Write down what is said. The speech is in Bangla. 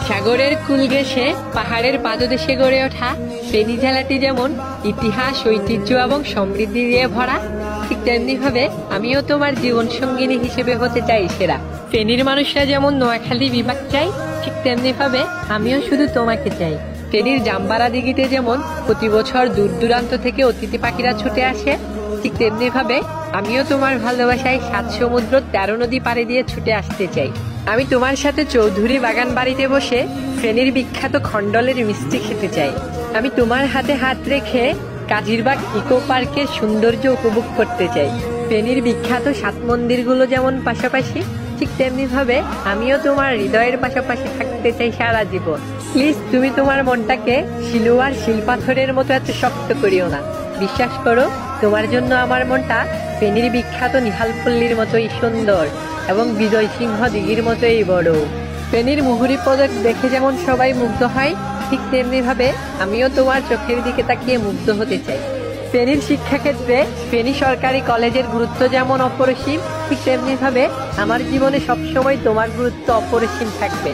সাগরের কূল ঘেঁষে পাহাড়ের পাদদেশে গড়ে ওঠা ফেনী জেলাটি যেমন ইতিহাস, ঐতিহ্য এবং সমৃদ্ধি দিয়ে ভরা, ঠিক তেমনি ভাবে আমিও তোমার জীবন সঙ্গিনী হিসেবে হতে চাই সেরা। ফেনীর মানুষরা যেমন নোয়াখালী বিভাগ চাই, ঠিক তেমনি ভাবে আমিও শুধু তোমাকে চাই। ফেনীর জাম্বারা দিঘিতে যেমন প্রতি বছর দূর দূরান্ত থেকে অতিথি পাখিরা ছুটে আসে, ঠিক তেমনি ভাবে আমিও তোমার ভালোবাসায় 7 সমুদ্র 13 নদী পাড়ি দিয়ে ছুটে আসতে চাই। আমি তোমার সাথে চৌধুরী বাগান বাড়িতে বসে ফেনীর বিখ্যাত খন্ডলের মিষ্টি খেতে চাই। আমি তোমার হাতে হাত রেখে কাজিরবাগ ইকো পার্কের সৌন্দর্য উপভোগ করতে চাই। ফেনীর বিখ্যাত 7 মন্দিরগুলো যেমন পাশাপাশি, ঠিক তেমনি ভাবে আমিও তোমার হৃদয়ের পাশাপাশি থাকতে চাই সারা জীবন। প্লিজ তুমি তোমার মনটাকে শিলুয়ার শিলপাথরের মতো এত শক্ত করিও না। বিশ্বাস করো, তোমার জন্য আমার মনটা ফেনীর বিখ্যাত নিহালপল্লীর মতোই সুন্দর এবং বিজয় সিংহ দিঘির মতোই বড়। ফেনীর মুহুরী পদক দেখে যেমন সবাই মুগ্ধ হয়, ঠিক তেমনি ভাবে আমিও তোমার চোখের দিকে তাকিয়ে মুগ্ধ হতে চাই। ফেনীর শিক্ষাক্ষেত্রে ফেনী সরকারি কলেজের গুরুত্ব যেমন অপরিসীম, ঠিক তেমনি ভাবে আমার জীবনে সবসময় তোমার গুরুত্ব অপরিসীম থাকবে।